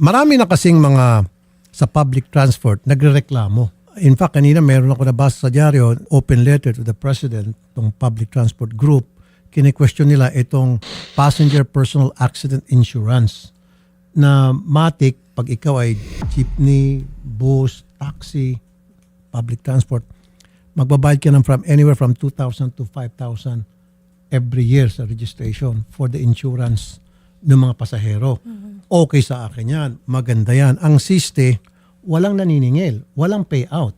Marami na kasing mga sa public transport nagrereklamo. In fact, kanina meron ako nabasa sa dyaryo, open letter to the president ng public transport group. Kine-question nila itong passenger personal accident insurance na matik pag ikaw ay jeepney, bus, taxi, public transport, magbabayad ka ng anywhere from 2,000 to 5,000 every year sa registration for the insurance ng mga pasahero. Okay sa akin yan. Maganda yan. Ang siste, walang naniningil, walang payout.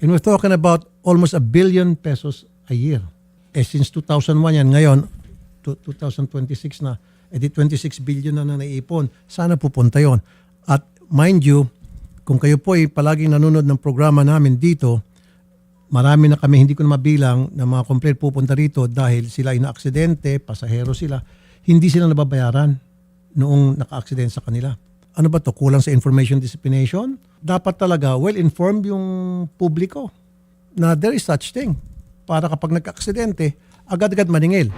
And we're talking about almost 1 billion pesos a year. Since 2001 yan, ngayon, 2026 na, 26 billion na naiipon. Sana pupunta yon. At mind you, kung kayo po ay palaging nanonood ng programa namin dito, marami na kami, hindi ko na mabilang, na mga complaint pupunta rito dahil sila ay na-aksidente, pasahero sila, hindi sila nababayaran noong naka-aksidente sa kanila. Ano ba to? Kulang sa information dissemination? Dapat talaga well-informed yung publiko na there is such thing. Para kapag nagka-aksidente, agad-agad maningil.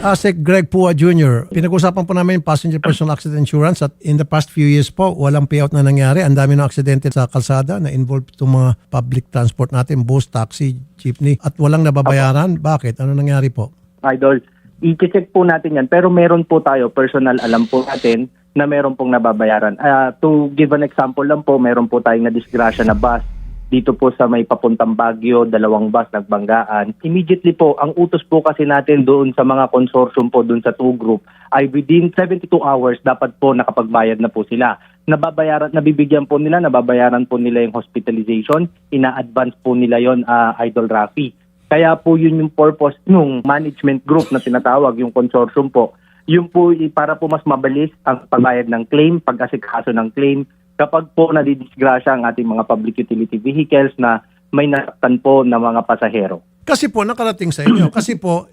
Asek Greg Pua Jr., pinag-usapan po namin passenger personal accident insurance at in the past few years po, walang payout na nangyari. Ang dami ng aksidente sa kalsada na involved itong mga public transport natin, bus, taxi, jeepney, at walang nababayaran. Bakit? Ano nangyari po? Idol, i-check po natin yan. Pero meron po tayo, personal alam po natin na meron pong nababayaran. To give an example lang po, meron po tayong na-disgrasya na bus dito po sa may papuntang Baguio, 2 bus nagbanggaan. Immediately po, ang utos po kasi natin doon sa mga consortium po doon sa 2 group ay within 72 hours dapat po nakapagbayad na po sila. Nababayaran, nabibigyan po nila, nababayaran po nila yung hospitalization, ina-advance po nila yon, Idol Rafi. Kaya po yun yung purpose ng management group na tinatawag, yung consortium po. Yun po para po mas mabilis ang pagbayad ng claim, pag-asikaso ng claim, kapag po nadidisgrasya ang ating mga public utility vehicles na may nasaktan po na mga pasahero. Kasi po, nakarating sa inyo. Kasi po,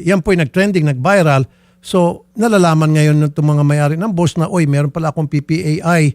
yan po yung nag-trending, nag-viral. So, nalalaman ngayon ng mga may-ari ng bus na, oy, meron pala akong PPAI,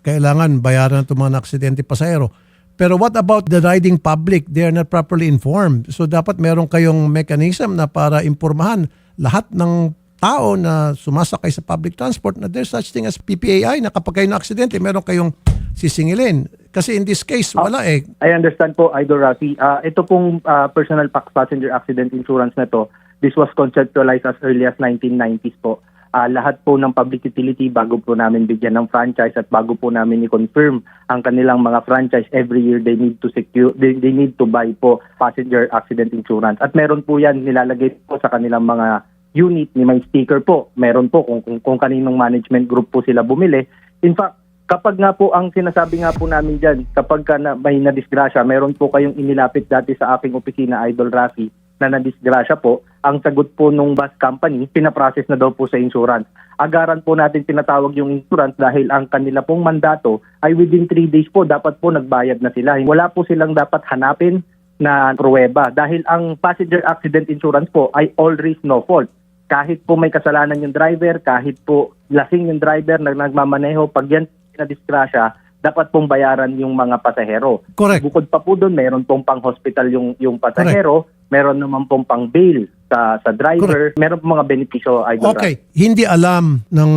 kailangan bayaran ng mga aksidente pasahero. Pero what about the riding public? They are not properly informed. So, dapat meron kayong mechanism na para impormahan lahat ng tao na sumasakay sa public transport na there's such thing as PPAI na kapag kayo na-aksidente, meron kayong sisingilin. Kasi in this case, wala eh. I understand po, Idol Rafi. Ito pong personal passenger accident insurance na to, this was conceptualized as early as 1990s po. Lahat po ng public utility, bago po namin bigyan ng franchise at bago po namin i-confirm ang kanilang mga franchise, every year they need to secure, they need to buy po passenger accident insurance. At meron po yan nilalagay po sa kanilang mga unit, ni may sticker po. Meron po kung kaninong management group po sila bumili. In fact, kapag nga po ang sinasabi nga po namin dyan, kapag may nadisgrasya, meron po kayong inilapit dati sa aking opisina, Idol Rafi, na nadisgrasya po, ang sagot po nung bus company, pinaprocess na daw po sa insurance. Agaran po natin tinatawag yung insurance dahil ang kanila pong mandato ay within 3 days po, dapat po nagbayad na sila. Wala po silang dapat hanapin na pruweba dahil ang passenger accident insurance po ay all risk no fault. Kahit po may kasalanan yung driver, kahit po lasing yung driver na nagmamaneho, pag yan na-disgrasya, dapat pong bayaran yung mga pasahero. Correct. Bukod pa po doon, meron pong pang-hospital yung pasahero, meron naman pong pang-bail sa driver, meron pong mga benepisyo. Okay, hindi alam ng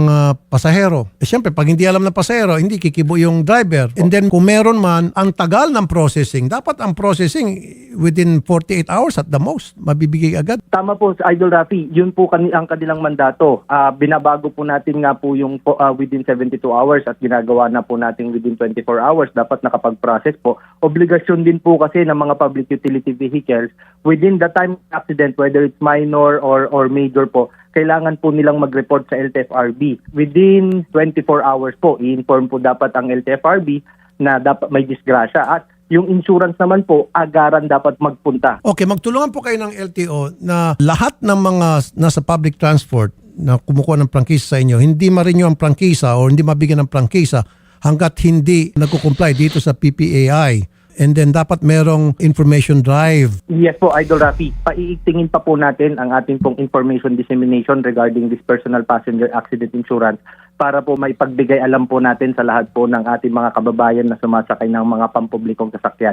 pasahero. Siyempre, pag hindi alam ng pasahero, hindi kikibo yung driver. And then, kung meron man, ang tagal ng processing, dapat ang processing within 48 hours at the most, mabibigay agad. Tama po, Idol Rafi, yun po ang kanilang mandato. Binabago po natin nga po yung within 72 hours at ginagawa na po natin within 24 hours. Dapat nakapag-process po. Obligasyon din po kasi ng mga public utility vehicles within the time of accident, whether it's minor or major po, kailangan po nilang mag-report sa LTFRB. Within 24 hours po, i-inform po dapat ang LTFRB na dapat may disgrasya at yung insurance naman po, agaran dapat magpunta. Okay, magtulungan po kayo ng LTO na lahat ng mga nasa public transport na kumukuha ng prangkisa sa inyo, hindi ma-renew ang prangkisa o hindi mabigyan ng prangkisa hanggat hindi nagko-comply dito sa PPAI. And then dapat merong information drive. Yes po, Idol Rafi. Paiitingin pa po natin ang ating pong information dissemination regarding this personal passenger accident insurance para po may pagbigay alam po natin sa lahat po ng ating mga kababayan na sumasakay ng mga pampublikong sasakyan.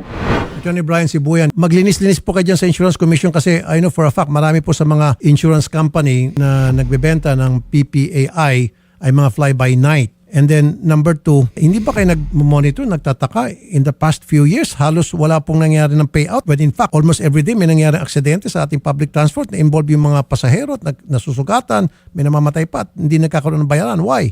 Attorney Brian Sibuyan, maglinis-linis po kayo dyan sa Insurance Commission kasi I know for a fact marami po sa mga insurance company na nagbebenta ng PPAI ay mga fly-by-night. And then number 2, hindi ba kayo nag-monitor, nagtataka in the past few years, halos wala pong nangyari ng payout when in fact almost every day may nangyari aksidente sa ating public transport na involve yung mga pasahero at nasusugatan, may namamatay pa at hindi nagkakaroon ng bayaran. Why?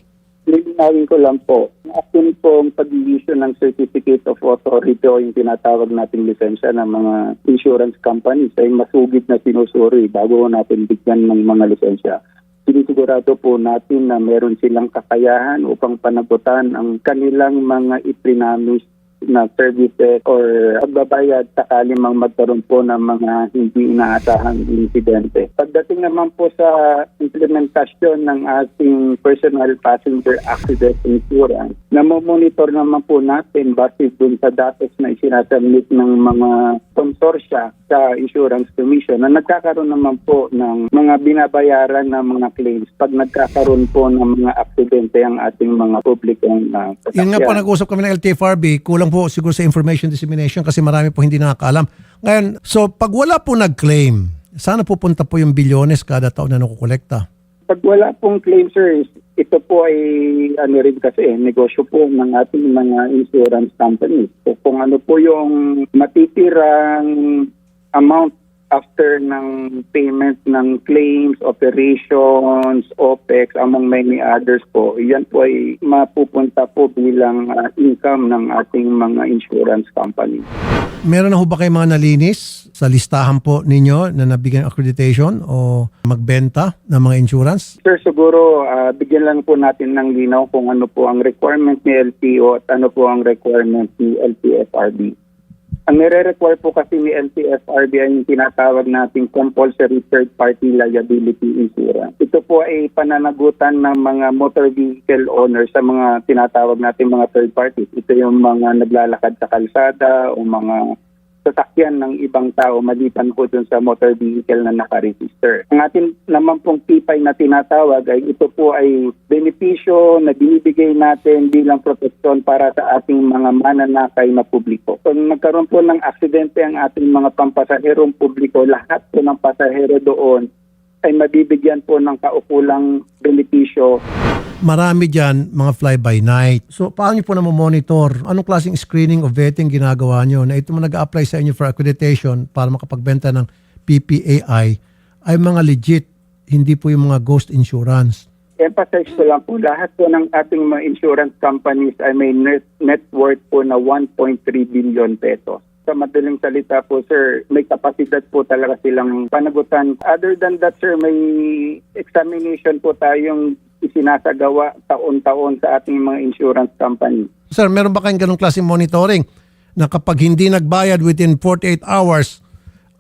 Lilinawin ko lang po, actually po ang pag-issue ng Certificate of Authority o yung tinatawag nating lisensya ng mga insurance companies ay masugid na sinusuri bago natin bigyan ng mga lisensya. Sinisigurado po natin na meron silang kakayahan upang panagutan ang kanilang mga iprinamis na services or pagbabayad sakali mang magkaroon po ng mga hindi inaasahang insidente. Pagdating naman po sa implementasyon ng ating personal passenger accident insurance, namomonitor naman po natin base dun sa datos na isinasubmit ng mga konsorsya sa Insurance Commission na nagkakaroon naman po ng mga binabayaran ng mga claims pag nagkakaroon po ng mga aksidente ang ating mga publikong Yun nga po, nag-usap kami ng LTFRB, kulang po siguro sa information dissemination kasi marami po hindi nakakaalam. Ngayon, so pag wala po nag-claim, sana pupunta po yung bilyones kada taon na nakukolekta? Pag wala pong claim, sir, ito po ay rin kasi negosyo po ng ating mga insurance companies. So kung ano po yung matitirang amount after ng payment ng claims, operations, OPEX, among many others po, yan po ay mapupunta po bilang income ng ating mga insurance company. Meron na ho ba kayong mga nalinis sa listahan po ninyo na nabigyan ng accreditation o magbenta ng mga insurance? Sir, siguro bigyan lang po natin ng linaw kung ano po ang requirement ni LTO at ano po ang requirement ni LTFRB. Ang nire-require po kasi ni LTFRB ay yung tinatawag nating compulsory third-party liability insurance. Ito po ay pananagutan ng mga motor vehicle owners sa mga tinatawag nating mga third parties. Ito yung mga naglalakad sa kalsada o mga sasakyan ng ibang tao maliban po dun sa motor vehicle na nakaregister. Ang atin naman pong tipay na tinatawag ay ito po ay benepisyo na binibigay natin bilang proteksyon para sa ating mga mananakay na publiko. Kung nagkaroon po ng aksidente ang ating mga pampasaherong publiko, lahat po ng pasahero doon ay mabibigyan po ng kaukulang benepisyo. Marami dyan mga fly-by-night. So paano nyo po monitor? Anong klaseng screening o vetting ginagawa nyo na ito mo nag-apply sa inyo for accreditation para makapagbenta ng PPAI ay mga legit, hindi po yung mga ghost insurance? Emphasize ko lang po, lahat po ng ating mga insurance companies ay may net worth po na 1.3 billion pesos. Sa madaling salita po, sir, may kapasidad po talaga silang panagutan. Other than that, sir, may examination po tayong isinasagawa taon-taon sa ating mga insurance company. Sir, meron ba kayong ganong klaseng monitoring na kapag hindi nagbayad within 48 hours,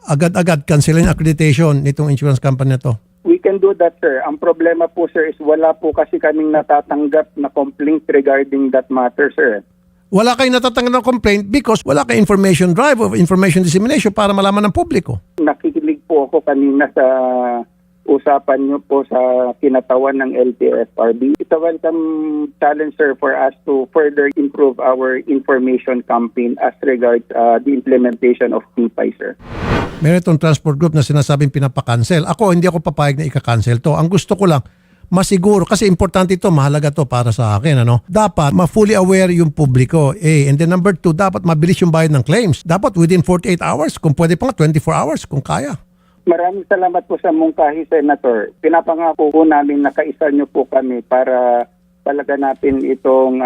agad-agad cancelin accreditation nitong insurance company na to? We can do that, sir. Ang problema po, sir, is wala po kasi kaming natatanggap na complaint regarding that matter, sir. Wala kayong natatanggap ng complaint because wala kayong information drive o information dissemination para malaman ng publiko. Nakikinig po ako kanina sa usapan niyo po sa kinatawan ng LTFRB. It's a welcome challenge, sir, for us to further improve our information campaign as regards the implementation of PPI, sir. Meron itong transport group na sinasabing pinapakancel. Ako, hindi ako papayag na ika-cancel to. Ang gusto ko lang, masiguro, kasi importante ito, mahalaga to para sa akin. Dapat ma-fully aware yung publiko. And then number 2, dapat mabilis yung bayad ng claims. Dapat within 48 hours, kung pwede pa nga 24 hours, kung kaya. Maraming salamat po sa mungkahi, Senator. Pinapangako po namin na kaisa niyo po kami para palaga natin itong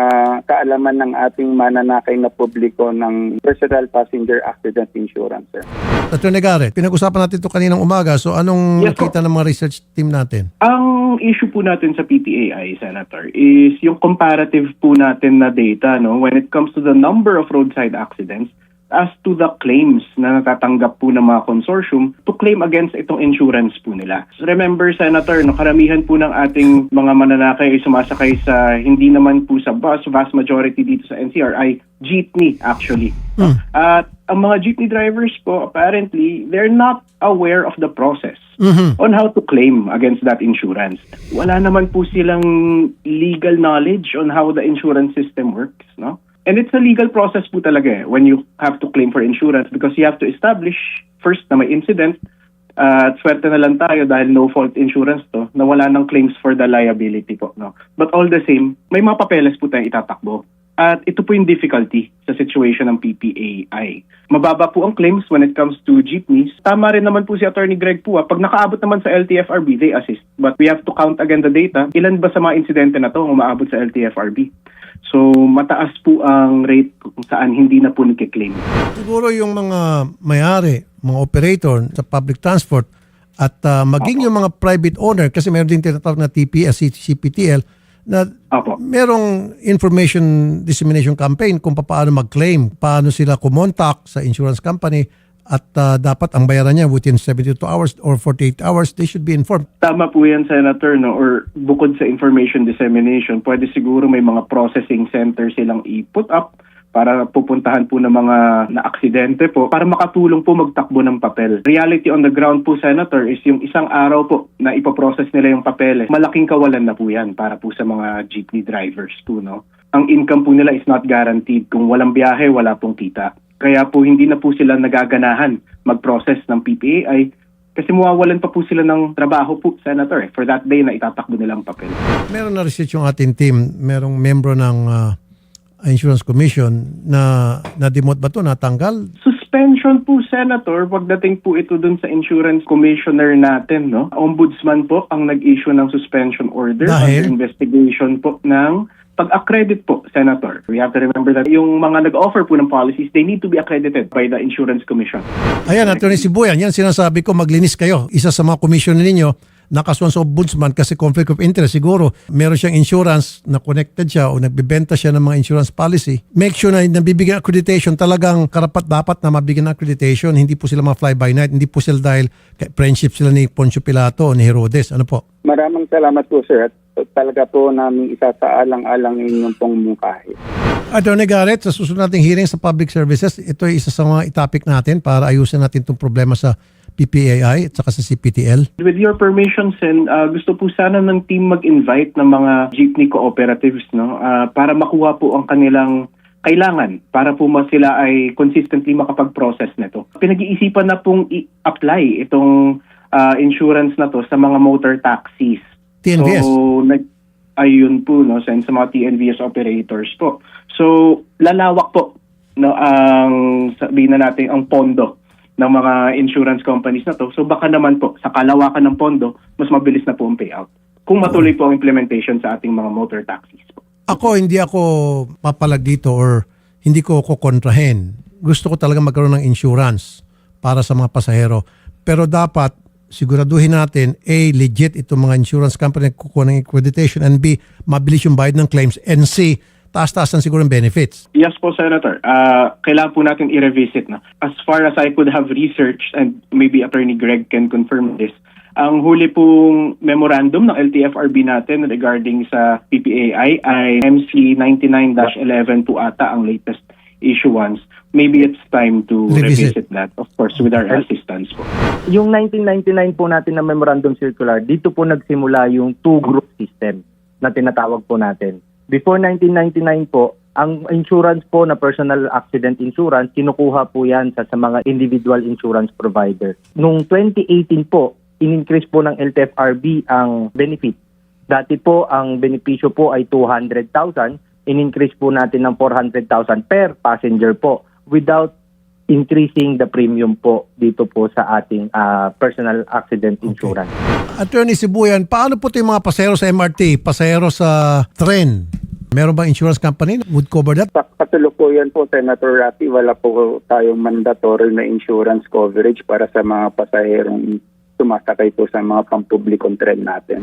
kaalaman ng ating mananakay na publiko ng personal passenger accident insurance, sir. Attorney Garrett, pinag-usapan natin ito kaninang umaga. So anong nakita ng mga research team natin? Ang issue po natin sa PPAI, Senator, is yung comparative po natin na data when it comes to the number of roadside accidents as to the claims na natatanggap po ng mga consortium to claim against itong insurance po nila. So remember, Senator, karamihan po ng ating mga mananakay ay sumasakay sa hindi naman po sa bus, vast majority dito sa NCR ay jeepney actually. At ang mga jeepney drivers po, apparently, they're not aware of the process on how to claim against that insurance. Wala naman po silang legal knowledge on how the insurance system works, no? And it's a legal process po talaga when you have to claim for insurance because you have to establish first na may incident At swerte na lang tayo dahil no-fault insurance to na wala ng claims for the liability po. No? But all the same, may mga papeles po tayong itatakbo. At ito po yung difficulty sa situation ng PPAI. Mababa po ang claims when it comes to jeepneys. Tama rin naman po si Attorney Greg po. Pag nakaabot naman sa LTFRB, they assist. But we have to count again the data. Ilan ba sa mga insidente na to umaabot sa LTFRB? So mataas po ang rate kung saan hindi na po nagkiklaim. Siguro yung mga may-ari, mga operator sa public transport at maging yung mga private owner, kasi meron din tinatawag na TPS, CPTL, na Opo. merong information dissemination campaign kung paano mag-claim, paano sila kumontak sa insurance company at dapat ang bayaran niya within 72 hours or 48 hours, they should be informed. Tama po yan, Senator, no? Or bukod sa information dissemination, pwede siguro may mga processing center silang i-put up para pupuntahan po ng mga na-aksidente po para makatulong po magtakbo ng papel. Reality on the ground po, Senator, is yung isang araw po na ipoprocess nila yung papeles, malaking kawalan na po yan para po sa mga jeepney drivers po, no? Ang income po nila is not guaranteed. Kung walang biyahe, wala pong kita. Kaya po hindi na po sila nagaganahan mag-process ng PPAI kasi mawawalan pa po sila ng trabaho po, Senator, for that day na itatakbo nilang papel. Meron na research yung ating team, merong membro ng Insurance Commission na na-demote ba ito, natanggal? Suspension po, Senator, pagdating po ito dun sa insurance commissioner natin, no? Ombudsman po ang nag-issue ng suspension order Dahil? under investigation po ng pag-accredit po, Senator. We have to remember that yung mga nag-offer po ng policies, they need to be accredited by the Insurance Commission. Ayan, Atty. Sibuyan, yan sinasabi ko, maglinis kayo. Isa sa mga commissioner ninyo, nakasuhan sa ombudsman kasi conflict of interest. Siguro, meron siyang insurance na connected siya o nagbibenta siya ng mga insurance policy. Make sure na nabibigyan accreditation, talagang karapat dapat na mabigyan ng accreditation. Hindi po sila mga fly-by-night. Hindi po sila dahil friendship sila ni Poncio Pilato o ni Herodes. Ano po? Maraming salamat po, sir. At talaga po namin isa sa alang-alang inyong pong mungkahi. Attorney Garrett, sa susunod nating hearing sa public services, ito ay isa sa mga itapik natin para ayusin natin itong problema sa PPAI at saka sa CPTL. With your permission, Sen, gusto po sana ng team mag-invite ng mga jeepney cooperatives, no, para makuha po ang kanilang kailangan para po sila ay consistently makapag-process nito. Pinag-iisipan na pong i-apply itong insurance na to sa mga motor taxis. TNVS. So, ayun po, no, Sen, sa mga TNVS operators po. So, lalawak po, no, ang sabihin na natin ang pondo ng mga insurance companies na to. So baka naman po, sa kalawakan ng pondo, mas mabilis na po ang payout. Kung matuloy po ang implementation sa ating mga motor taxis po. Hindi ako papalag dito or hindi ko kukontrahin. Gusto ko talaga magkaroon ng insurance para sa mga pasahero. Pero dapat siguraduhin natin, A, legit itong mga insurance company na kukuha ng accreditation, and B, mabilis yung bayad ng claims, and C, taas-taasan siguro ng benefits. Yes po, Senator. Kailangan po natin i-revisit. No? As far as I could have researched, and maybe Attorney Greg can confirm this, ang huli pong memorandum ng LTFRB natin regarding sa PPAI ay MC 99-11 po ata ang latest issuance. Maybe it's time to revisit that, of course, with our assistance po. Yung 1999 po natin na memorandum circular, dito po nagsimula yung two-group system na tinatawag po natin. Before 1999 po, ang insurance po na personal accident insurance, kinukuha po yan sa mga individual insurance provider. Noong 2018 po, in-increase po ng LTFRB ang benefit. Dati po, ang benepisyo po ay 200,000. In-increase po natin ng 400,000 per passenger po without increasing the premium po dito po sa ating personal accident insurance. Attorney Sibuyan, paano po ito yung mga pasahero sa MRT, pasahero sa tren? Meron bang insurance company would cover that? Sa kasalukuyan po, Senator Rafi, wala po tayong mandatory na insurance coverage para sa mga pasaherong sumasakay po sa mga pampublikong tren natin.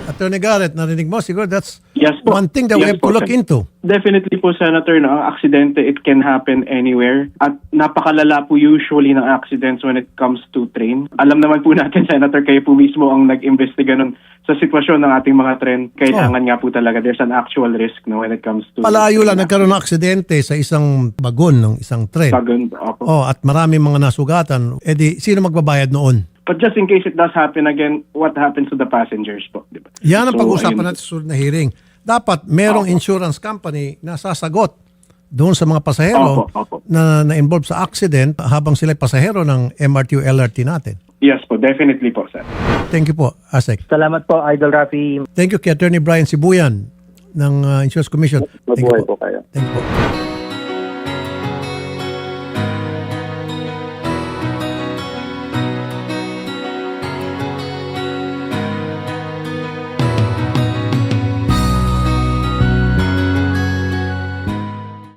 Attorney Garrett, narinig mo? Siguro that's Yes po. one thing that we Yes have to po, look Sen. into. Definitely po, Senator, no, ang aksidente, it can happen anywhere. At napakalala po usually ng accidents when it comes to train. Alam naman po natin, Senator, kayo po mismo ang nag-imbestiga nun sa sitwasyon ng ating mga tren. Kailangan nga po talaga, there's an actual risk, no, when it comes to... Palayo lang nagkaroon ng aksidente sa isang bagon ng isang tren. Opo. At marami mga nasugatan. E di, sino magbabayad noon? But just in case it does happen again, what happens to the passengers po? Diba? Yan ang So, pag-usapan ayun. natin sa susunod na hearing. Dapat merong insurance company na sasagot doon sa mga pasahero Opo. na na-involve sa accident habang sila pasahero ng MRT o LRT natin. Yes po, definitely po, sir. Thank you po, ASEC. Salamat po, Idol Rafi. Thank you kay Attorney Brian Sibuyan ng Insurance Commission. Thank you Mabuhay po kayo. Thank you po.